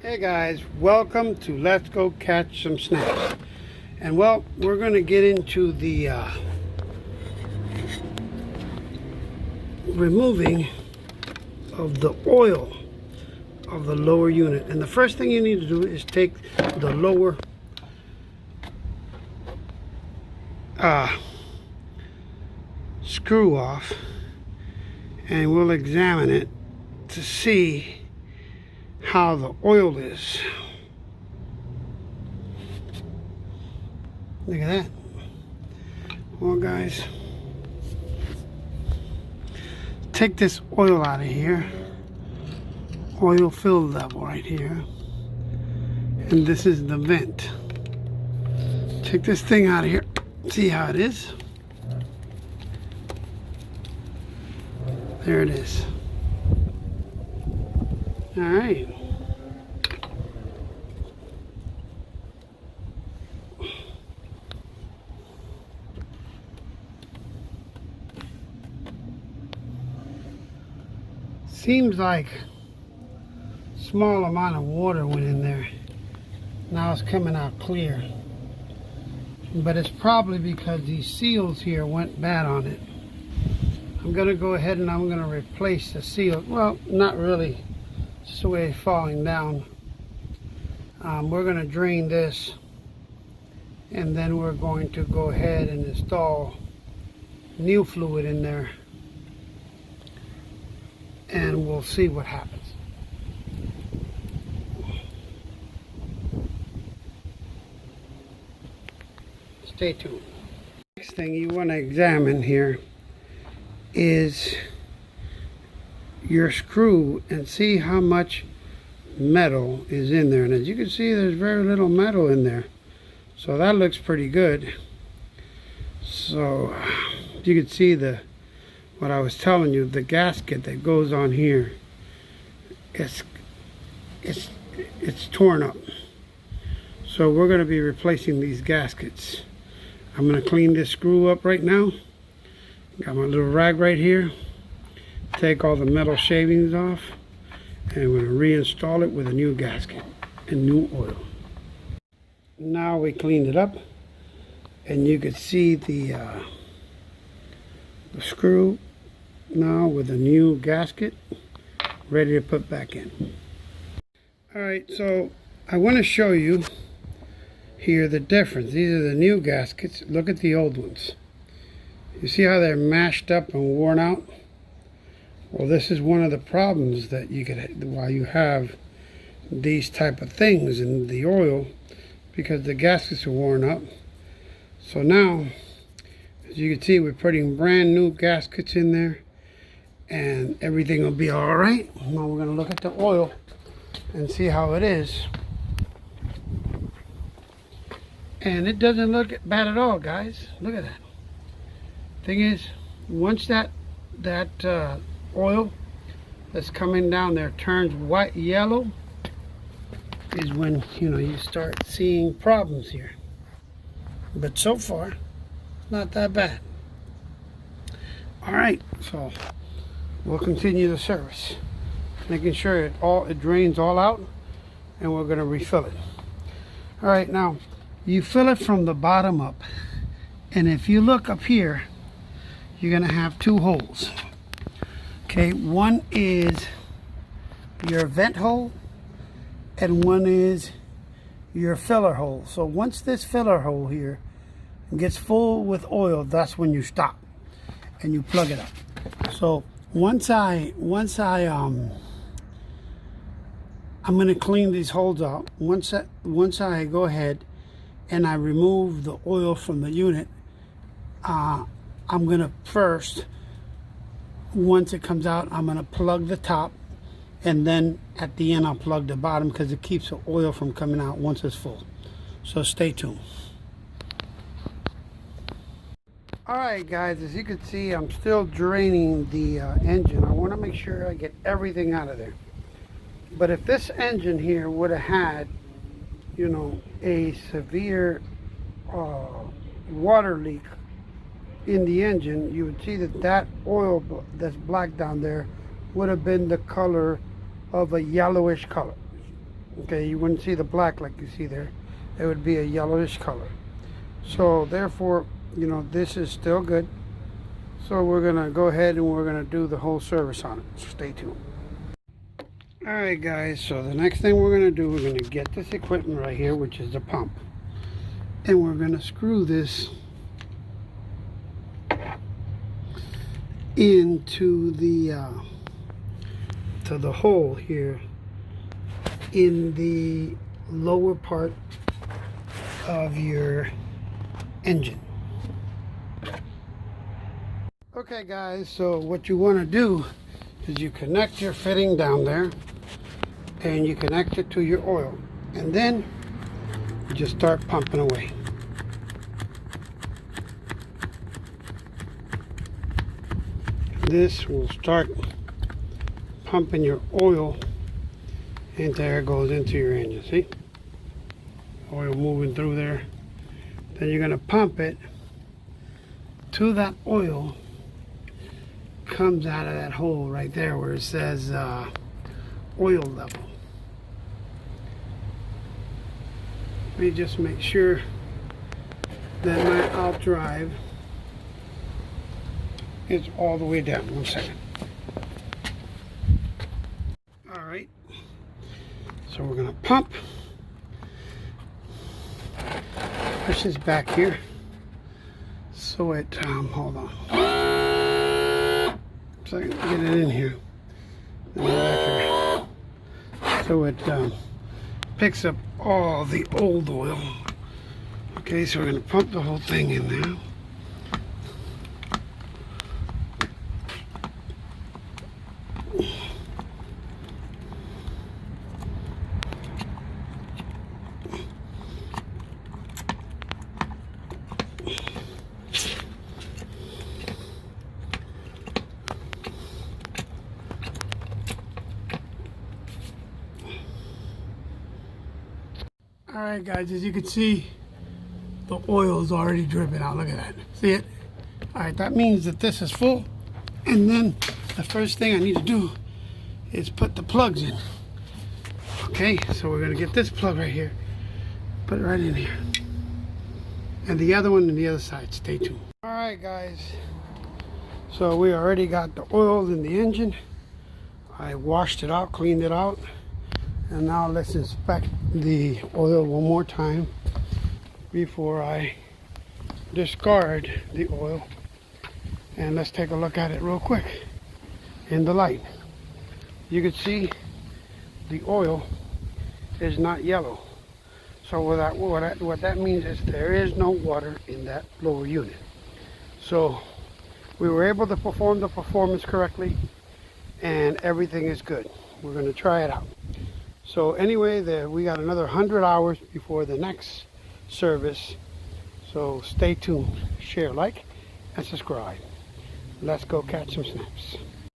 Hey guys, welcome to Let's Go Catch Some Snaps. And well, we're going to get into the removing of the oil of the lower unit. And the first thing you need to do is take the lower screw off, and we'll examine it to see how the oil is. Look at that. Well guys, take this oil out of here. Oil fill level right here. And this is the vent. Take this thing out of here. See how it is? There it is. All right. Seems like a small amount of water went in there. Now it's coming out clear. But it's probably because these seals here went bad on it. I'm going to go ahead and I'm going to replace the seal. Well, not really. Just the way it's falling down. We're going to drain this, and then we're going to go ahead and install new fluid in there, and we'll see what happens. Stay tuned. Next thing you want to examine here is your screw and see how much metal is in there. And as you can see, there's very little metal in there, so that looks pretty good. So you can see what I was telling you, the gasket that goes on here, it's torn up. So we're going to be replacing these gaskets. I'm going to clean this screw up right now. Got my little rag right here. Take all the metal shavings off, and I'm going to reinstall it with a new gasket and new oil. Now we cleaned it up, and you can see the screw now with a new gasket ready to put back in. Alright, so I want to show you here the difference. These are the new gaskets. Look at the old ones. You see how they're mashed up and worn out? Well, this is one of the problems that you get while you have these type of things in the oil, because the gaskets are worn up. So now, as you can see, we're putting brand new gaskets in there, and everything will be all right. Now we're going to look at the oil and see how it is. And it doesn't look bad at all, guys. Look at that. Thing is, once that oil that's coming down there turns white yellow, is when you start seeing problems here. But so far, not that bad. All right, so we'll continue the service, making sure it drains all out, and we're going to refill it. All right, now you fill it from the bottom up, and if you look up here, you're going to have two holes. Okay, one is your vent hole, and one is your filler hole. So once this filler hole here gets full with oil, that's when you stop and you plug it up. So once I'm going to clean these holes out. Once I go ahead and I remove the oil from the unit, I'm going to first, once it comes out, I'm going to plug the top, and then at the end I'll plug the bottom, because it keeps the oil from coming out once it's full. So stay tuned. Alright guys, as you can see, I'm still draining the engine. I want to make sure I get everything out of there. But if this engine here would have had, a severe water leak in the engine, you would see that oil that's black down there would have been the color of a yellowish color. Okay, you wouldn't see the black like you see there. It would be a yellowish color. So therefore, you know, this is still good. So we're gonna go ahead and we're gonna do the whole service on it. So stay tuned. Alright guys, so the next thing we're gonna do, we're gonna get this equipment right here, which is the pump. And we're gonna screw this into the hole here in the lower part of your engine. Okay guys, so what you want to do is you connect your fitting down there and you connect it to your oil, and then you just start pumping away. This will start pumping your oil, and there it goes into your engine. See? Oil moving through there. Then you're going to pump it to that oil. Comes out of that hole right there where it says oil level. Let me just make sure that my out drive is all the way down. 1 second. Alright, so we're going to pump. Push this back here so it, hold on. So I can get it in here. Back here. So it picks up all the old oil. Okay, so we're going to pump the whole thing in there. Alright guys, as you can see, the oil is already dripping out. Look at that. See it? Alright, that means that this is full. And then the first thing I need to do is put the plugs in. Okay, so we're going to get this plug right here. Put it right in here. And the other one on the other side. Stay tuned. Alright guys, so we already got the oil in the engine. I washed it out, cleaned it out. And now let's inspect the oil one more time before I discard the oil. And let's take a look at it real quick in the light. You can see the oil is not yellow. So what that means is there is no water in that lower unit. So we were able to perform the performance correctly and everything is good. We're going to try it out. So anyway, we got another 100 hours before the next service. So stay tuned, share, like, and subscribe. Let's go catch some snaps.